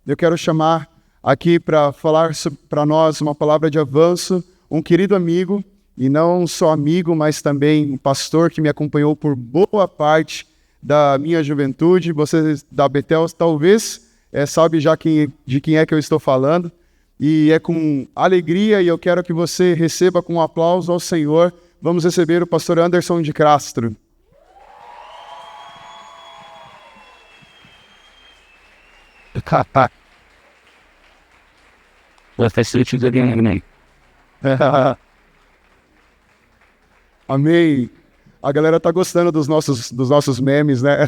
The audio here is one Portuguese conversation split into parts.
eu quero chamar aqui para falar para nós uma palavra de avanço, um querido amigo, e não só amigo, mas também um pastor que me acompanhou por boa parte da minha juventude. Vocês da Betel talvez sabem já de quem é que eu estou falando, e é com alegria, e eu quero que você receba com um aplauso ao Senhor. Vamos receber o pastor Anderson de Castro. Amém. A galera tá gostando dos nossos memes, né?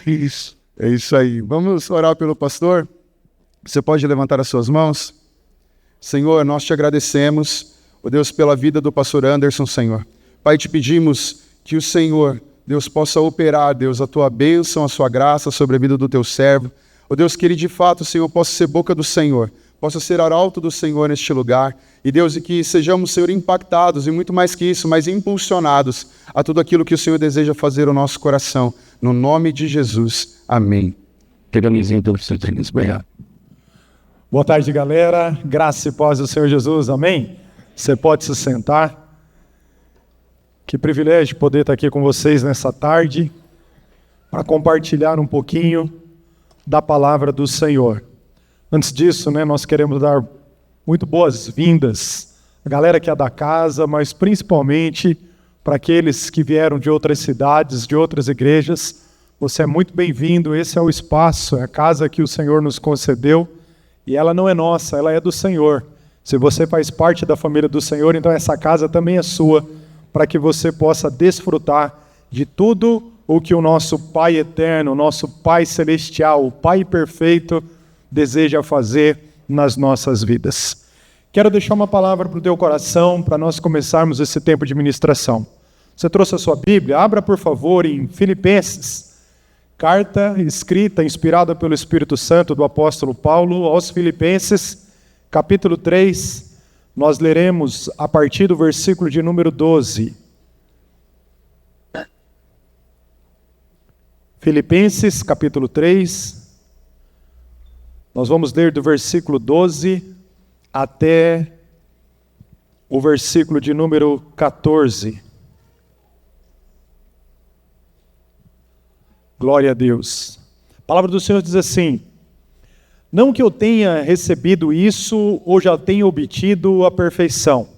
Isso. É isso aí. Vamos orar pelo pastor? Você pode levantar as suas mãos? Senhor, nós te agradecemos, ó Deus, pela vida do pastor Anderson, Senhor. Pai, te pedimos que o Senhor, Deus, possa operar, Deus, a tua bênção, a sua graça sobre a vida do teu servo. Ó Deus, que ele de fato, Senhor, possa ser boca do Senhor, possa ser arauto do Senhor neste lugar. E Deus, e que sejamos, Senhor, impactados, e muito mais que isso, mas impulsionados a tudo aquilo que o Senhor deseja fazer no nosso coração. No nome de Jesus. Amém. Boa tarde, galera. Graça e paz do Senhor Jesus. Amém? Você pode se sentar. Que privilégio poder estar aqui com vocês nessa tarde para compartilhar um pouquinho da palavra do Senhor. Antes disso, nós queremos dar muito boas-vindas à galera que é da casa, mas principalmente para aqueles que vieram de outras cidades, de outras igrejas. Você é muito bem-vindo. Esse é o espaço, é a casa que o Senhor nos concedeu, e ela não é nossa, ela é do Senhor. Se você faz parte da família do Senhor, então essa casa também é sua, para que você possa desfrutar de tudo o que o nosso Pai eterno, o nosso Pai celestial, o Pai perfeito, deseja fazer nas nossas vidas. Quero deixar uma palavra para o teu coração, para nós começarmos esse tempo de ministração. Você trouxe a sua Bíblia? Abra, por favor, em Filipenses, carta escrita, inspirada pelo Espírito Santo do apóstolo Paulo aos Filipenses, capítulo 3, nós leremos a partir do versículo de número 12. Filipenses, capítulo 3, nós vamos ler do versículo 12 até o versículo de número 14. Glória a Deus. A palavra do Senhor diz assim: não que eu tenha recebido isso ou já tenha obtido a perfeição,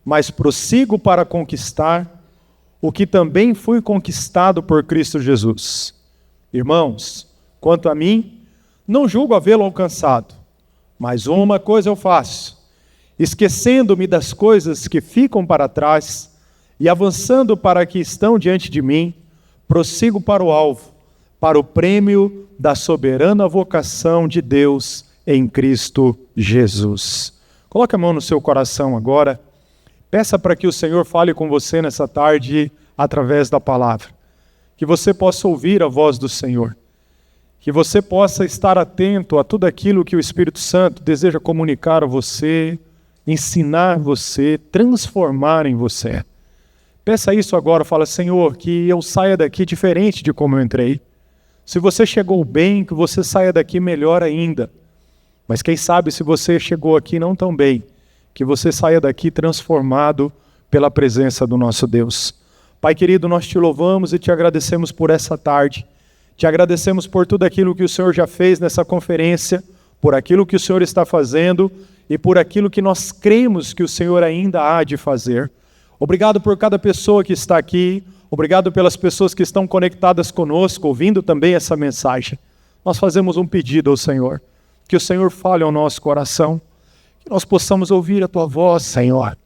mas prossigo para conquistar o que também fui conquistado por Cristo Jesus. Irmãos, quanto a mim, não julgo havê-lo alcançado, mas uma coisa eu faço, esquecendo-me das coisas que ficam para trás e avançando para que estão diante de mim, prossigo para o alvo, para o prêmio da soberana vocação de Deus em Cristo Jesus. Coloque a mão no seu coração agora. Peça para que o Senhor fale com você nessa tarde através da palavra. Que você possa ouvir a voz do Senhor. Que você possa estar atento a tudo aquilo que o Espírito Santo deseja comunicar a você, ensinar você, transformar em você. Peça isso agora, fala: Senhor, que eu saia daqui diferente de como eu entrei. Se você chegou bem, que você saia daqui melhor ainda. Mas quem sabe se você chegou aqui não tão bem, que você saia daqui transformado pela presença do nosso Deus. Pai querido, nós te louvamos e te agradecemos por essa tarde. Te agradecemos por tudo aquilo que o Senhor já fez nessa conferência, por aquilo que o Senhor está fazendo e por aquilo que nós cremos que o Senhor ainda há de fazer. Obrigado por cada pessoa que está aqui, obrigado pelas pessoas que estão conectadas conosco, ouvindo também essa mensagem. Nós fazemos um pedido ao Senhor, que o Senhor fale ao nosso coração, que nós possamos ouvir a Tua voz, Senhor.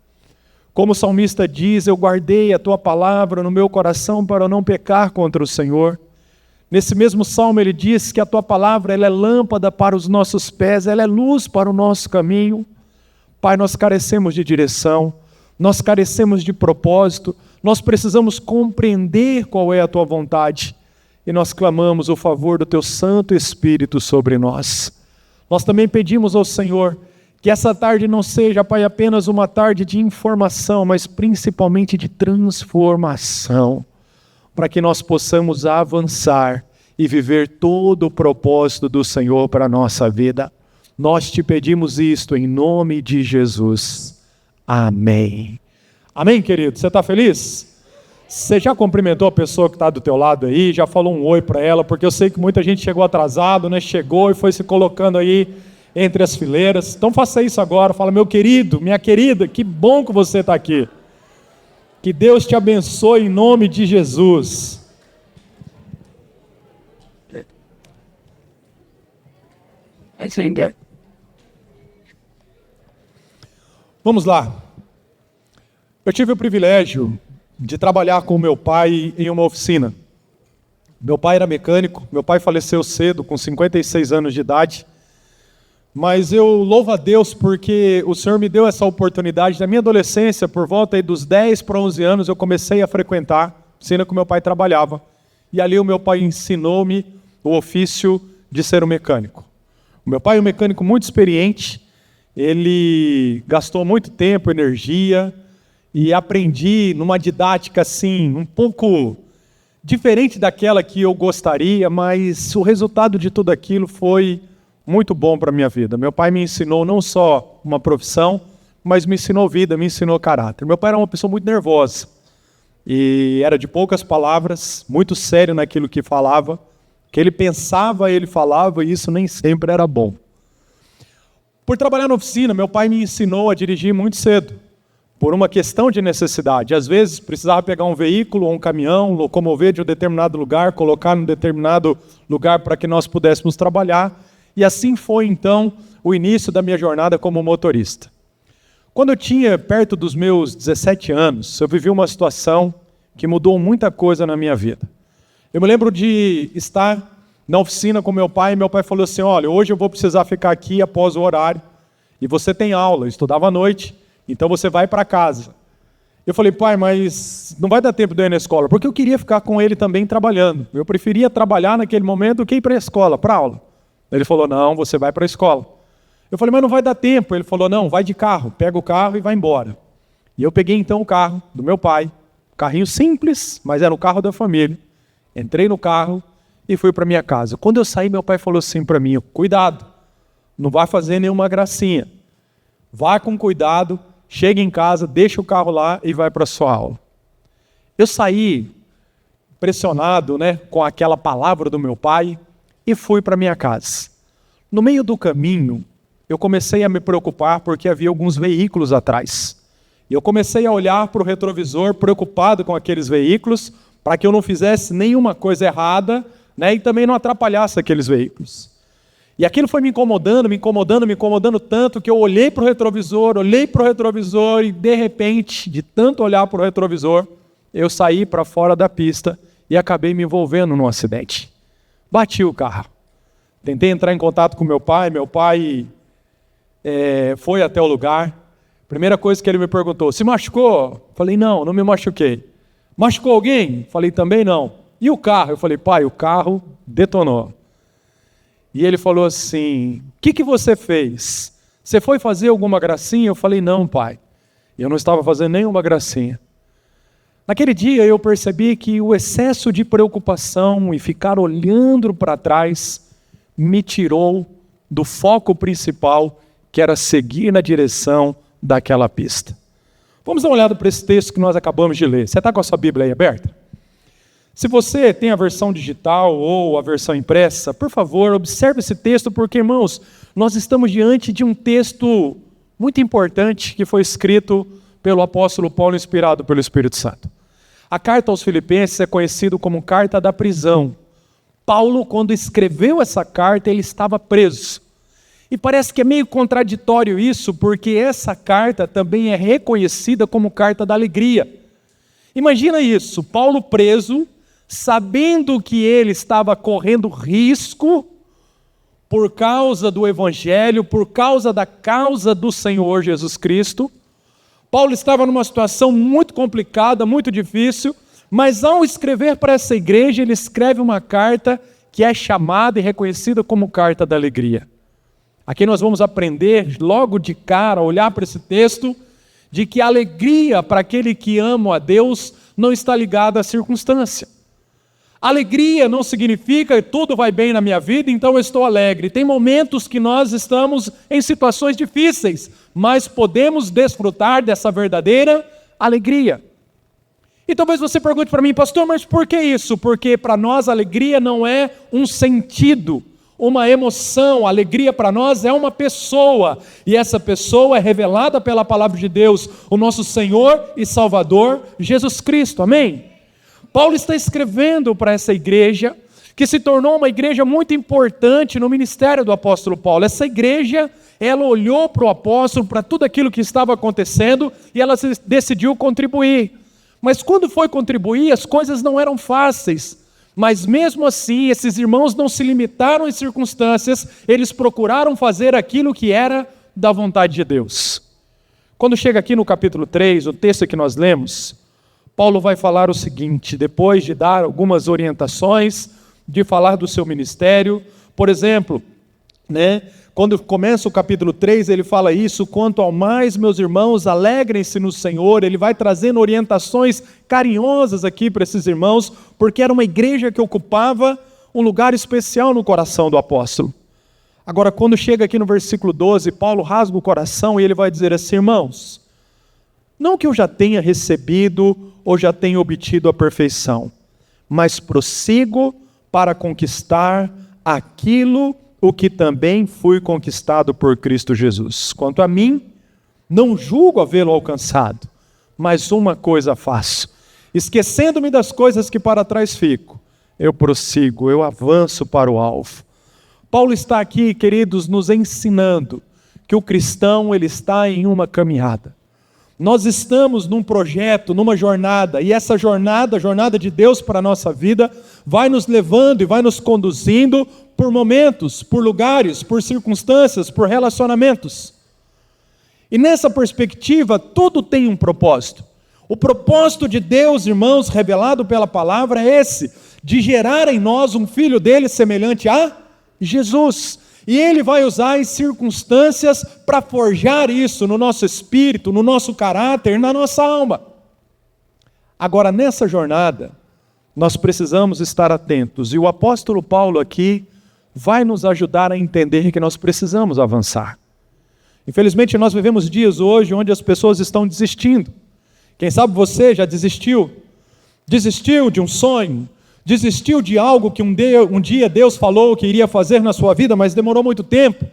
Como o salmista diz, eu guardei a Tua palavra no meu coração para não pecar contra o Senhor. Nesse mesmo salmo ele diz que a Tua palavra ela é lâmpada para os nossos pés, ela é luz para o nosso caminho. Pai, nós carecemos de direção, nós carecemos de propósito, nós precisamos compreender qual é a Tua vontade e nós clamamos o favor do Teu Santo Espírito sobre nós. Nós também pedimos ao Senhor que essa tarde não seja, Pai, apenas uma tarde de informação, mas principalmente de transformação, para que nós possamos avançar e viver todo o propósito do Senhor para a nossa vida. Nós te pedimos isto em nome de Jesus. Amém. Amém, querido? Você está feliz? Você já cumprimentou a pessoa que está do teu lado aí? Já falou um oi para ela? Porque eu sei que muita gente chegou atrasado, né? Chegou e foi se colocando aí entre as fileiras. Então faça isso agora. Fala, meu querido, minha querida, que bom que você está aqui. Que Deus te abençoe em nome de Jesus. Vamos lá. Eu tive o privilégio de trabalhar com meu pai em uma oficina. Meu pai era mecânico, meu pai faleceu cedo, com 56 anos de idade. Mas eu louvo a Deus porque o Senhor me deu essa oportunidade. Na minha adolescência, por volta aí dos 10 para 11 anos, eu comecei a frequentar a oficina que meu pai trabalhava. E ali o meu pai ensinou-me o ofício de ser um mecânico. O meu pai é um mecânico muito experiente, ele gastou muito tempo, energia, e aprendi numa didática assim, um pouco diferente daquela que eu gostaria, mas o resultado de tudo aquilo foi muito bom para a minha vida. Meu pai me ensinou não só uma profissão, mas me ensinou vida, me ensinou caráter. Meu pai era uma pessoa muito nervosa, e era de poucas palavras, muito sério naquilo que falava, que ele pensava, ele falava, e isso nem sempre era bom. Por trabalhar na oficina, meu pai me ensinou a dirigir muito cedo, por uma questão de necessidade. Às vezes, precisava pegar um veículo ou um caminhão, locomover de um determinado lugar, colocar num determinado lugar para que nós pudéssemos trabalhar. E assim foi, então, o início da minha jornada como motorista. Quando eu tinha perto dos meus 17 anos, eu vivi uma situação que mudou muita coisa na minha vida. Eu me lembro de estar na oficina com meu pai, e meu pai falou assim, olha, hoje eu vou precisar ficar aqui após o horário, e você tem aula, eu estudava à noite, então você vai para casa. Eu falei, pai, mas não vai dar tempo de eu ir na escola, porque eu queria ficar com ele também trabalhando. Eu preferia trabalhar naquele momento do que ir para a escola, para a aula. Ele falou, não, você vai para a escola. Eu falei, mas não vai dar tempo. Ele falou, não, vai de carro, pega o carro e vai embora. E eu peguei então o carro do meu pai, um carrinho simples, mas era o carro da família. Entrei no carro e fui para minha casa. Quando eu saí, meu pai falou assim para mim, cuidado, não vai fazer nenhuma gracinha. Vá com cuidado, chega em casa, deixa o carro lá e vai para a sua aula. Eu saí pressionado, né, com aquela palavra do meu pai e fui para minha casa. No meio do caminho, eu comecei a me preocupar porque havia alguns veículos atrás. E eu comecei a olhar para o retrovisor, preocupado com aqueles veículos, para que eu não fizesse nenhuma coisa errada, né, e também não atrapalhasse aqueles veículos. E aquilo foi me incomodando tanto que eu olhei para o retrovisor e de repente, de tanto olhar para o retrovisor, eu saí para fora da pista e acabei me envolvendo num acidente. Bati o carro. Tentei entrar em contato com meu pai foi até o lugar. Primeira coisa que ele me perguntou, se machucou? Falei, não me machuquei. Machucou alguém? Falei, também não. E o carro? Eu falei, pai, o carro detonou. E ele falou assim, o que você fez? Você foi fazer alguma gracinha? Eu falei, não, pai. Eu não estava fazendo nenhuma gracinha. Naquele dia eu percebi que o excesso de preocupação e ficar olhando para trás me tirou do foco principal, que era seguir na direção daquela pista. Vamos dar uma olhada para esse texto que nós acabamos de ler. Você está com a sua Bíblia aí aberta? Se você tem a versão digital ou a versão impressa, por favor, observe esse texto, porque, irmãos, nós estamos diante de um texto muito importante que foi escrito pelo apóstolo Paulo, inspirado pelo Espírito Santo. A carta aos Filipenses é conhecida como carta da prisão. Paulo, quando escreveu essa carta, ele estava preso. E parece que é meio contraditório isso, porque essa carta também é reconhecida como carta da alegria. Imagina isso, Paulo preso, sabendo que ele estava correndo risco por causa do Evangelho, por causa da causa do Senhor Jesus Cristo. Paulo estava numa situação muito complicada, muito difícil, mas ao escrever para essa igreja, ele escreve uma carta que é chamada e reconhecida como carta da alegria. Aqui nós vamos aprender logo de cara, olhar para esse texto, de que a alegria para aquele que ama a Deus não está ligada à circunstância. Alegria não significa que tudo vai bem na minha vida, então eu estou alegre. Tem momentos que nós estamos em situações difíceis, mas podemos desfrutar dessa verdadeira alegria. E talvez você pergunte para mim, pastor, mas por que isso? Porque para nós a alegria não é um sentido, uma emoção. A alegria para nós é uma pessoa, e essa pessoa é revelada pela palavra de Deus, o nosso Senhor e Salvador, Jesus Cristo, amém? Paulo está escrevendo para essa igreja, que se tornou uma igreja muito importante no ministério do apóstolo Paulo. Essa igreja, ela olhou para o apóstolo, para tudo aquilo que estava acontecendo, e ela decidiu contribuir. Mas quando foi contribuir, as coisas não eram fáceis. Mas mesmo assim, esses irmãos não se limitaram às circunstâncias, eles procuraram fazer aquilo que era da vontade de Deus. Quando chega aqui no capítulo 3, o texto que nós lemos, Paulo vai falar o seguinte, depois de dar algumas orientações, de falar do seu ministério. Por exemplo, quando começa o capítulo 3, ele fala isso: quanto ao mais, meus irmãos, alegrem-se no Senhor. Ele vai trazendo orientações carinhosas aqui para esses irmãos, porque era uma igreja que ocupava um lugar especial no coração do apóstolo. Agora, quando chega aqui no versículo 12, Paulo rasga o coração e ele vai dizer assim: irmãos, não que eu já tenha recebido ou já tenha obtido a perfeição, mas prossigo para conquistar aquilo o que também fui conquistado por Cristo Jesus. Quanto a mim, não julgo havê-lo alcançado, mas uma coisa faço, esquecendo-me das coisas que para trás fico, eu prossigo, eu avanço para o alvo. Paulo está aqui, queridos, nos ensinando que o cristão, ele está em uma caminhada. Nós estamos num projeto, numa jornada, e essa jornada, a jornada de Deus para a nossa vida, vai nos levando e vai nos conduzindo por momentos, por lugares, por circunstâncias, por relacionamentos. E nessa perspectiva, tudo tem um propósito. O propósito de Deus, irmãos, revelado pela palavra é esse, de gerar em nós um filho dele semelhante a Jesus. E ele vai usar as circunstâncias para forjar isso no nosso espírito, no nosso caráter, na nossa alma. Agora, nessa jornada, nós precisamos estar atentos. E o apóstolo Paulo aqui vai nos ajudar a entender que nós precisamos avançar. Infelizmente, nós vivemos dias hoje onde as pessoas estão desistindo. Quem sabe você já desistiu? Desistiu de um sonho? Desistiu de algo que um dia Deus falou que iria fazer na sua vida, mas demorou muito tempo?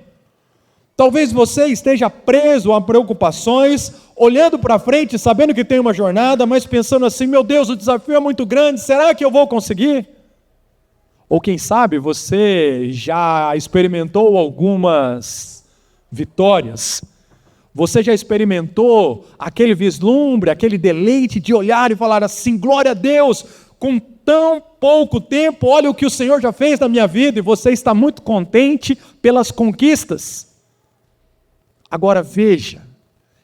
Talvez você esteja preso a preocupações, olhando para frente, sabendo que tem uma jornada, mas pensando assim: meu Deus, o desafio é muito grande, será que eu vou conseguir? Ou quem sabe você já experimentou algumas vitórias, você já experimentou aquele vislumbre, aquele deleite de olhar e falar assim: glória a Deus, com tão pouco tempo, olha o que o Senhor já fez na minha vida, e você está muito contente pelas conquistas. Agora veja,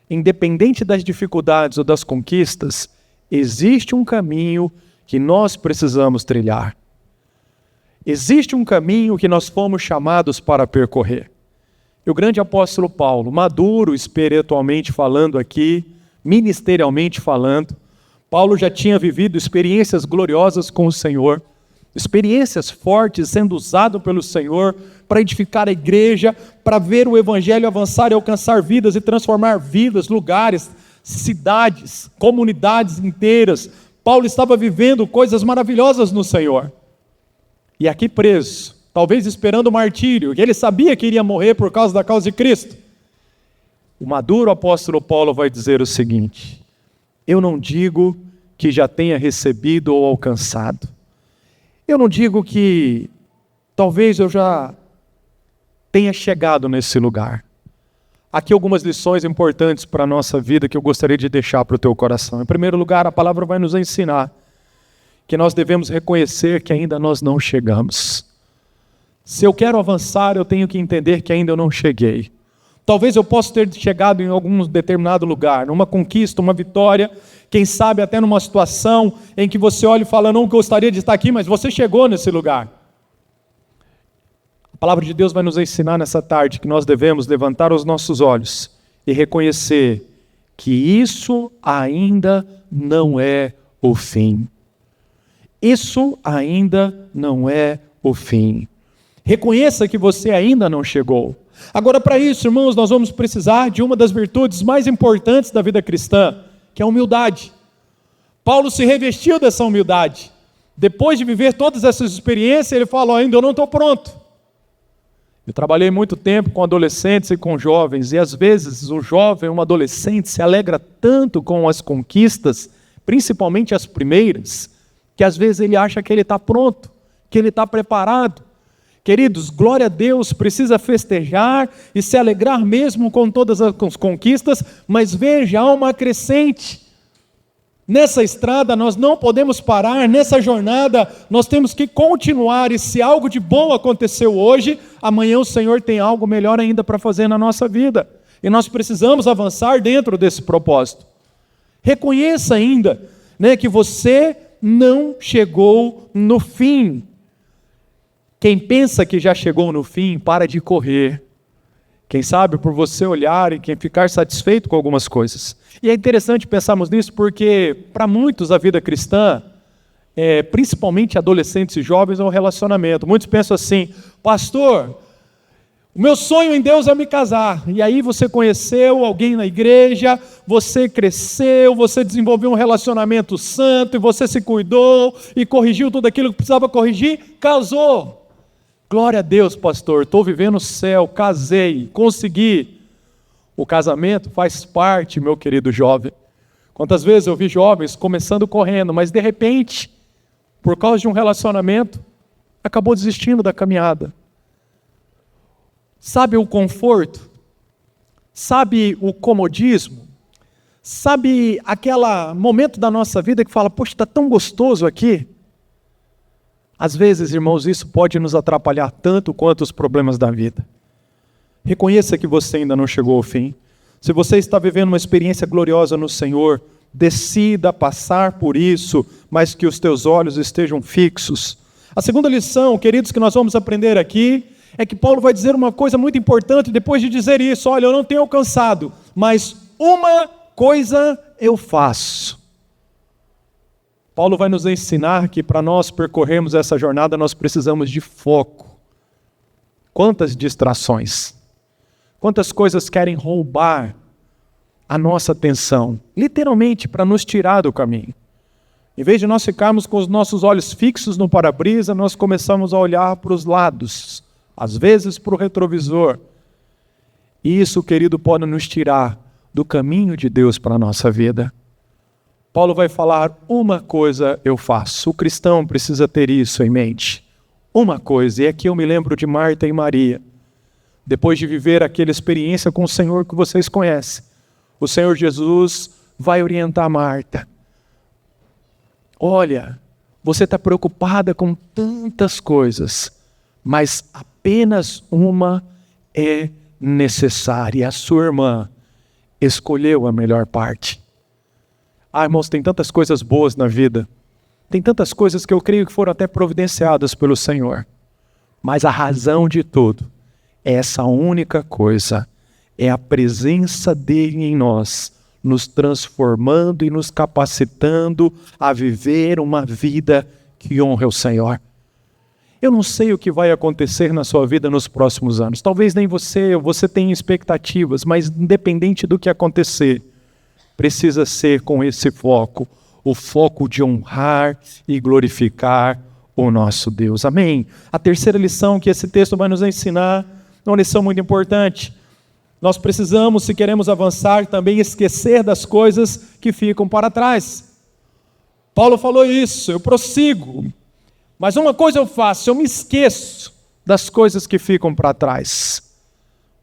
independente das dificuldades ou das conquistas, existe um caminho que nós precisamos trilhar. Existe um caminho que nós fomos chamados para percorrer. E o grande apóstolo Paulo, maduro espiritualmente falando aqui, ministerialmente falando, Paulo já tinha vivido experiências gloriosas com o Senhor, experiências fortes sendo usado pelo Senhor para edificar a igreja, para ver o evangelho avançar e alcançar vidas e transformar vidas, lugares, cidades, comunidades inteiras. Paulo estava vivendo coisas maravilhosas no Senhor. E aqui preso, talvez esperando o martírio, e ele sabia que iria morrer por causa da causa de Cristo. O maduro apóstolo Paulo vai dizer o seguinte: eu não digo que já tenha recebido ou alcançado. Eu não digo que talvez eu já tenha chegado nesse lugar. Aqui algumas lições importantes para a nossa vida que eu gostaria de deixar para o teu coração. Em primeiro lugar, a palavra vai nos ensinar que nós devemos reconhecer que ainda nós não chegamos. Se eu quero avançar, eu tenho que entender que ainda eu não cheguei. Talvez eu possa ter chegado em algum determinado lugar, numa conquista, uma vitória, quem sabe até numa situação em que você olha e fala: não gostaria de estar aqui, mas você chegou nesse lugar. A palavra de Deus vai nos ensinar nessa tarde que nós devemos levantar os nossos olhos e reconhecer que isso ainda não é o fim. Isso ainda não é o fim. Reconheça que você ainda não chegou. Agora, para isso, irmãos, nós vamos precisar de uma das virtudes mais importantes da vida cristã, que é a humildade. Paulo se revestiu dessa humildade. Depois de viver todas essas experiências, ele fala: ainda eu não estou pronto. Eu trabalhei muito tempo com adolescentes e com jovens, e às vezes um jovem, um adolescente se alegra tanto com as conquistas, principalmente as primeiras, que às vezes ele acha que ele está pronto, que ele está preparado. Queridos, glória a Deus, precisa festejar e se alegrar mesmo com todas as conquistas, mas veja, há uma crescente. Nessa estrada nós não podemos parar, nessa jornada nós temos que continuar, e se algo de bom aconteceu hoje, amanhã o Senhor tem algo melhor ainda para fazer na nossa vida, e nós precisamos avançar dentro desse propósito. Reconheça ainda, que você não chegou no fim. Quem pensa que já chegou no fim, para de correr. Quem sabe por você olhar e quem ficar satisfeito com algumas coisas. E é interessante pensarmos nisso porque, para muitos, a vida cristã, principalmente adolescentes e jovens, é um relacionamento. Muitos pensam assim: pastor, o meu sonho em Deus é me casar. E aí você conheceu alguém na igreja, você cresceu, você desenvolveu um relacionamento santo, e você se cuidou e corrigiu tudo aquilo que precisava corrigir, casou. Glória a Deus, pastor, estou vivendo o céu, casei, consegui. O casamento faz parte, meu querido jovem. Quantas vezes eu vi jovens começando correndo, mas de repente, por causa de um relacionamento, acabou desistindo da caminhada. Sabe o conforto? Sabe o comodismo? Sabe aquele momento da nossa vida que fala: poxa, está tão gostoso aqui? Às vezes, irmãos, isso pode nos atrapalhar tanto quanto os problemas da vida. Reconheça que você ainda não chegou ao fim. Se você está vivendo uma experiência gloriosa no Senhor, decida passar por isso, mas que os teus olhos estejam fixos. A segunda lição, queridos, que nós vamos aprender aqui, é que Paulo vai dizer uma coisa muito importante depois de dizer isso: olha, eu não tenho alcançado, mas uma coisa eu faço. Paulo vai nos ensinar que para nós percorrermos essa jornada nós precisamos de foco. Quantas distrações, quantas coisas querem roubar a nossa atenção, literalmente para nos tirar do caminho. Em vez de nós ficarmos com os nossos olhos fixos no para-brisa, nós começamos a olhar para os lados, às vezes para o retrovisor. E isso, querido, pode nos tirar do caminho de Deus para a nossa vida. Paulo vai falar: uma coisa eu faço. O cristão precisa ter isso em mente. Uma coisa, e aqui eu me lembro de Marta e Maria. Depois de viver aquela experiência com o Senhor que vocês conhecem, o Senhor Jesus vai orientar Marta. Olha, você está preocupada com tantas coisas, mas apenas uma é necessária. A sua irmã escolheu a melhor parte. Irmãos, tem tantas coisas boas na vida, tem tantas coisas que eu creio que foram até providenciadas pelo Senhor, mas a razão de tudo é essa única coisa, é a presença dele em nós, nos transformando e nos capacitando a viver uma vida que honra o Senhor. Eu não sei o que vai acontecer na sua vida nos próximos anos, talvez nem você tenha expectativas, mas independente do que acontecer, precisa ser com esse foco, o foco de honrar e glorificar o nosso Deus. Amém? A terceira lição que esse texto vai nos ensinar é uma lição muito importante. Nós precisamos, se queremos avançar, também esquecer das coisas que ficam para trás. Paulo falou isso: eu prossigo, mas uma coisa eu faço, eu me esqueço das coisas que ficam para trás.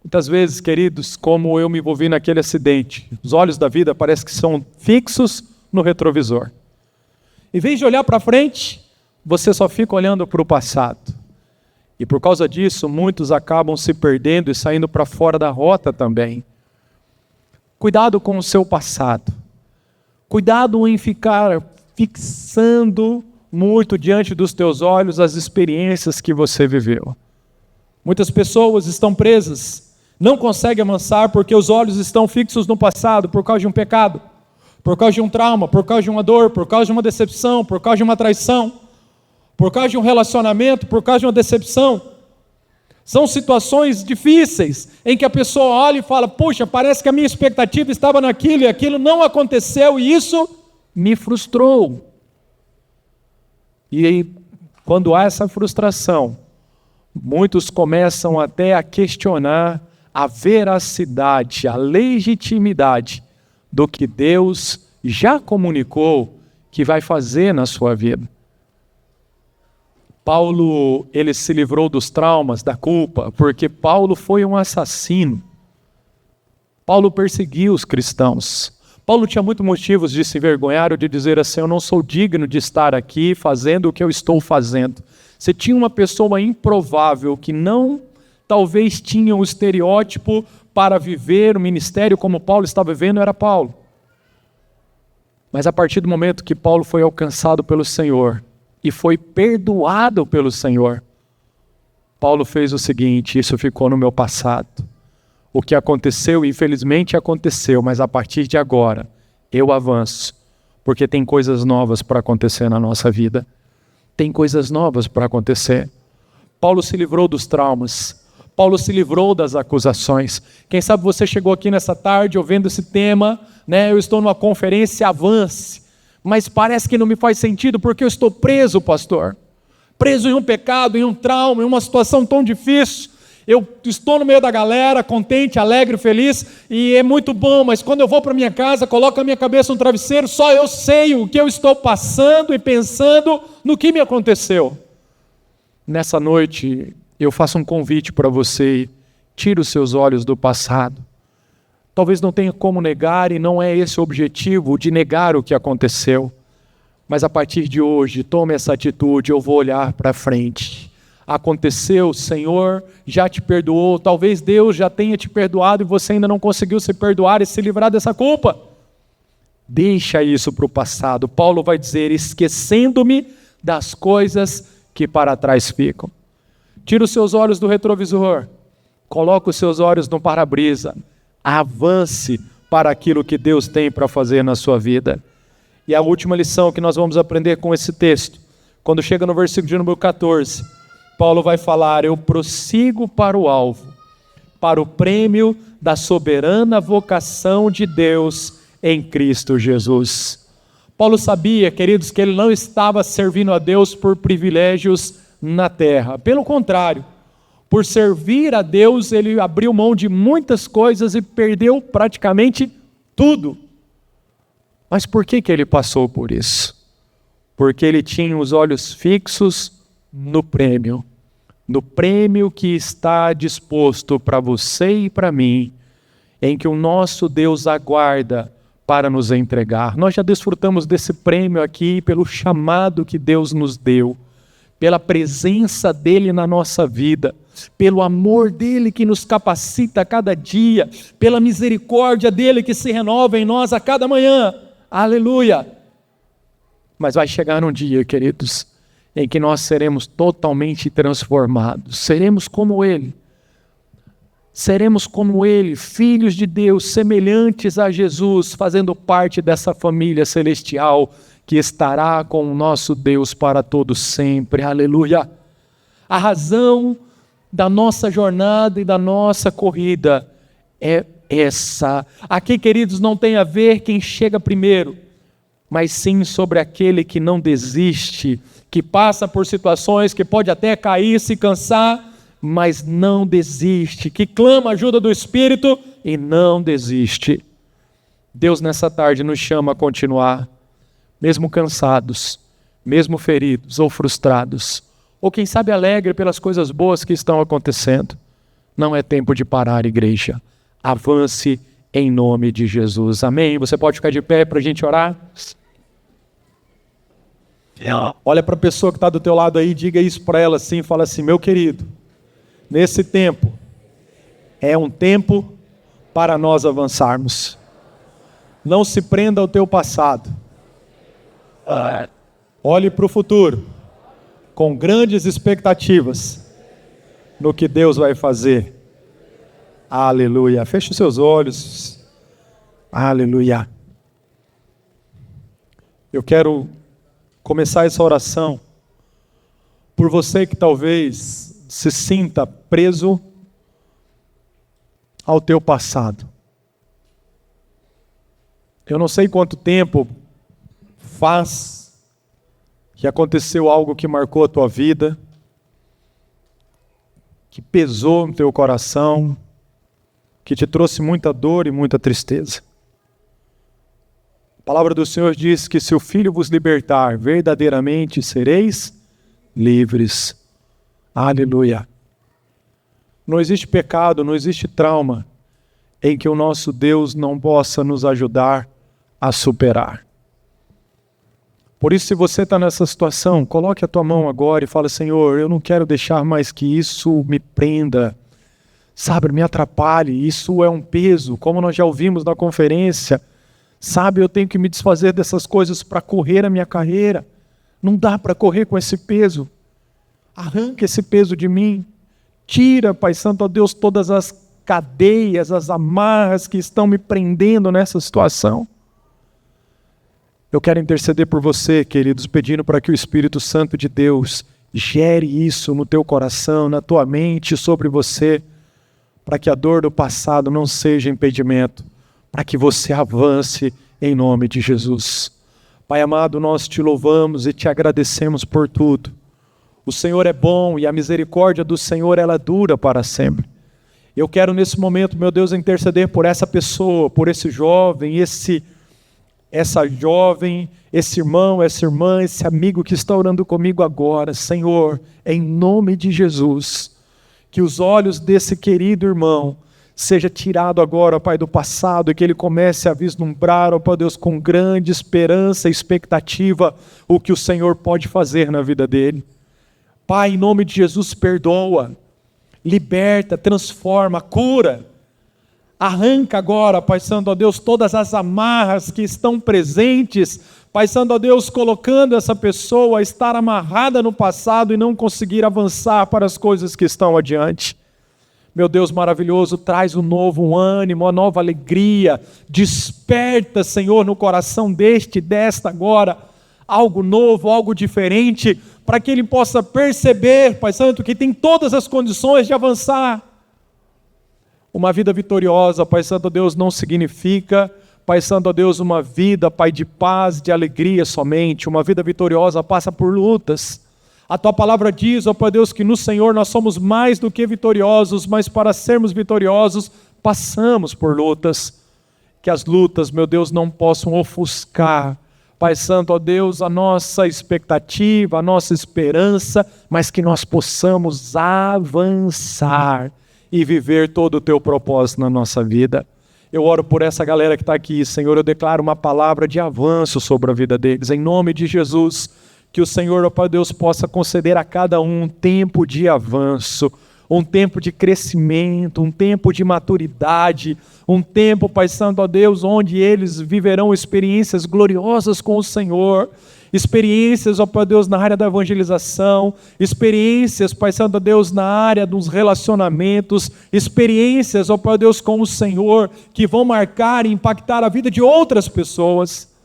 Muitas vezes, queridos, como eu me envolvi naquele acidente, os olhos da vida parecem que são fixos no retrovisor. Em vez de olhar para frente, você só fica olhando para o passado. E por causa disso, muitos acabam se perdendo e saindo para fora da rota também. Cuidado com o seu passado. Cuidado em ficar fixando muito diante dos teus olhos as experiências que você viveu. Muitas pessoas estão presas, não conseguem avançar porque os olhos estão fixos no passado por causa de um pecado, por causa de um trauma, por causa de uma dor, por causa de uma decepção, por causa de uma traição. por causa de um relacionamento, por causa de uma decepção. São situações difíceis em que a pessoa olha e fala: puxa, parece que a minha expectativa estava naquilo e aquilo não aconteceu e isso me frustrou. E aí, quando há essa frustração, muitos começam até a questionar a veracidade, a legitimidade do que Deus já comunicou que vai fazer na sua vida. Paulo, ele se livrou dos traumas, da culpa, porque Paulo foi um assassino. Paulo perseguiu os cristãos. Paulo tinha muitos motivos de se envergonhar ou de dizer assim: eu não sou digno de estar aqui fazendo o que eu estou fazendo. Você tinha uma pessoa improvável que não, talvez tinha um estereótipo para viver o ministério como Paulo estava vivendo, era Paulo. Mas a partir do momento que Paulo foi alcançado pelo Senhor e foi perdoado pelo Senhor, Paulo fez o seguinte: isso ficou no meu passado. O que aconteceu, infelizmente aconteceu, mas a partir de agora eu avanço, porque tem coisas novas para acontecer na nossa vida. Tem coisas novas para acontecer. Paulo se livrou dos traumas. Paulo se livrou das acusações. Quem sabe você chegou aqui nessa tarde ouvindo esse tema, né? Eu estou numa conferência, avance. Mas parece que não me faz sentido porque eu estou preso, pastor. Preso em um pecado, em um trauma, em uma situação tão difícil. Eu estou no meio da galera, contente, alegre, feliz, e é muito bom, mas quando eu vou para minha casa, coloco a minha cabeça no travesseiro, só eu sei o que eu estou passando e pensando no que me aconteceu. Nessa noite, eu faço um convite para você: tire os seus olhos do passado. Talvez não tenha como negar, e não é esse o objetivo, de negar o que aconteceu. Mas a partir de hoje, tome essa atitude: eu vou olhar para frente. Aconteceu, o Senhor já te perdoou, talvez Deus já tenha te perdoado e você ainda não conseguiu se perdoar e se livrar dessa culpa. Deixa isso para o passado. Paulo vai dizer: esquecendo-me das coisas que para trás ficam. Tira os seus olhos do retrovisor, coloca os seus olhos no para-brisa, avance para aquilo que Deus tem para fazer na sua vida. E a última lição que nós vamos aprender com esse texto, quando chega no versículo de número 14, Paulo vai falar: eu prossigo para o alvo, para o prêmio da soberana vocação de Deus em Cristo Jesus. Paulo sabia, queridos, que ele não estava servindo a Deus por privilégios na terra. Pelo contrário, por servir a Deus, ele abriu mão de muitas coisas e perdeu praticamente tudo. Mas por que ele passou por isso? Porque ele tinha os olhos fixos no prêmio que está disposto para você e para mim, em que o nosso Deus aguarda para nos entregar. Nós já desfrutamos desse prêmio aqui pelo chamado que Deus nos deu, pela presença dele na nossa vida, pelo amor dele que nos capacita a cada dia, pela misericórdia dele que se renova em nós a cada manhã. Aleluia! Mas vai chegar um dia, queridos, em que nós seremos totalmente transformados. Seremos como ele. Seremos como ele, filhos de Deus, semelhantes a Jesus, fazendo parte dessa família celestial que estará com o nosso Deus para todo sempre. Aleluia! A razão da nossa jornada e da nossa corrida é essa. Aqui, queridos, não tem a ver quem chega primeiro, mas sim sobre aquele que não desiste, que passa por situações que pode até cair, se cansar, mas não desiste, que clama a ajuda do Espírito e não desiste. Deus nessa tarde nos chama a continuar, mesmo cansados, mesmo feridos ou frustrados, ou quem sabe alegre pelas coisas boas que estão acontecendo. Não é tempo de parar, igreja. Avance em nome de Jesus. Amém? Você pode ficar de pé para a gente orar? Olha para a pessoa que está do teu lado aí, diga isso para ela assim, fala assim: meu querido, nesse tempo, é um tempo para nós avançarmos. Não se prenda ao teu passado. Olhe para o futuro, com grandes expectativas no que Deus vai fazer. Aleluia. Feche os seus olhos. Aleluia. Eu quero começar essa oração por você que talvez se sinta preso ao teu passado. Eu não sei quanto tempo faz que aconteceu algo que marcou a tua vida, que pesou no teu coração, que te trouxe muita dor e muita tristeza. A palavra do Senhor diz que se o Filho vos libertar, verdadeiramente sereis livres. Aleluia. Não existe pecado, não existe trauma em que o nosso Deus não possa nos ajudar a superar. Por isso, se você está nessa situação, coloque a tua mão agora e fala: Senhor, eu não quero deixar mais que isso me prenda, sabe, me atrapalhe, isso é um peso, como nós já ouvimos na conferência, sabe, eu tenho que me desfazer dessas coisas para correr a minha carreira, não dá para correr com esse peso, arranca esse peso de mim, tira, Pai Santo, ó Deus, todas as cadeias, as amarras que estão me prendendo nessa situação. Eu quero interceder por você, queridos, pedindo para que o Espírito Santo de Deus gere isso no teu coração, na tua mente, sobre você, para que a dor do passado não seja impedimento, para que você avance em nome de Jesus. Pai amado, nós te louvamos e te agradecemos por tudo. O Senhor é bom e a misericórdia do Senhor, ela dura para sempre. Eu quero nesse momento, meu Deus, interceder por essa pessoa, por esse jovem, essa jovem, esse irmão, essa irmã, esse amigo que está orando comigo agora. Senhor, em nome de Jesus, que os olhos desse querido irmão seja tirado agora, ó Pai, do passado, e que ele comece a vislumbrar, ó Pai Deus, com grande esperança e expectativa, o que o Senhor pode fazer na vida dele. Pai, em nome de Jesus, perdoa, liberta, transforma, cura. Arranca agora, Pai Santo, ó Deus, todas as amarras que estão presentes, Pai Santo, ó Deus, colocando essa pessoa a estar amarrada no passado e não conseguir avançar para as coisas que estão adiante. Meu Deus maravilhoso, traz um novo ânimo, uma nova alegria, desperta, Senhor, no coração desta agora, algo novo, algo diferente, para que ele possa perceber, Pai Santo, que tem todas as condições de avançar. Uma vida vitoriosa, Pai Santo, Deus, não significa, Pai Santo, Deus, uma vida, Pai, de paz, de alegria somente. Uma vida vitoriosa passa por lutas. A Tua palavra diz, ó Pai Deus, que no Senhor nós somos mais do que vitoriosos, mas para sermos vitoriosos, passamos por lutas. Que as lutas, meu Deus, não possam ofuscar, Pai Santo, ó Deus, a nossa expectativa, a nossa esperança, mas que nós possamos avançar e viver todo o Teu propósito na nossa vida. Eu oro por essa galera que está aqui, Senhor, eu declaro uma palavra de avanço sobre a vida deles, em nome de Jesus, que o Senhor, ó Pai Deus, possa conceder a cada um tempo de avanço, um tempo de crescimento, um tempo de maturidade, um tempo, Pai Santo, ó Deus, onde eles viverão experiências gloriosas com o Senhor, experiências, ó Pai Deus, na área da evangelização, experiências, Pai Santo, ó Deus, na área dos relacionamentos, experiências, ó Pai Deus, com o Senhor, que vão marcar e impactar a vida de outras pessoas.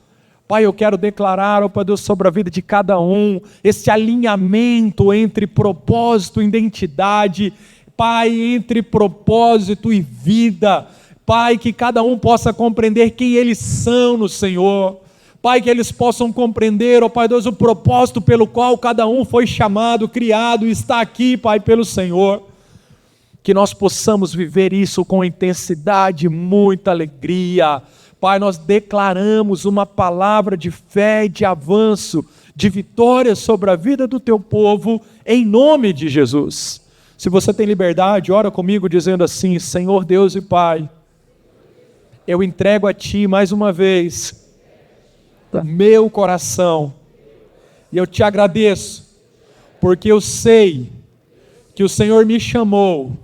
Pai, eu quero declarar, ó Pai Deus, sobre a vida de cada um, esse alinhamento entre propósito e identidade, Pai, entre propósito e vida, Pai, que cada um possa compreender quem eles são no Senhor, Pai, que eles possam compreender, ó Pai Deus, o propósito pelo qual cada um foi chamado, criado e está aqui, Pai, pelo Senhor, que nós possamos viver isso com intensidade, muita alegria. Pai, nós declaramos uma palavra de fé e de avanço, de vitória sobre a vida do Teu povo, em nome de Jesus. Se você tem liberdade, ora comigo dizendo assim: Senhor Deus e Pai, eu entrego a Ti mais uma vez o meu coração, e eu Te agradeço, porque eu sei que o Senhor me chamou,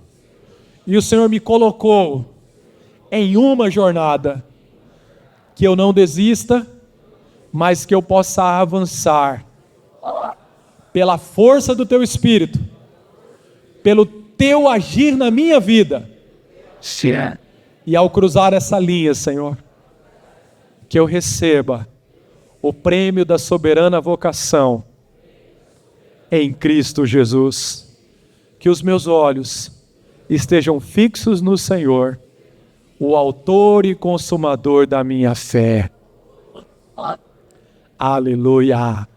e o Senhor me colocou em uma jornada, que eu não desista, mas que eu possa avançar, pela força do Teu Espírito, pelo Teu agir na minha vida, e ao cruzar essa linha, Senhor, que eu receba o prêmio da soberana vocação, em Cristo Jesus. Que os meus olhos estejam fixos no Senhor, o autor e consumador da minha fé. Aleluia.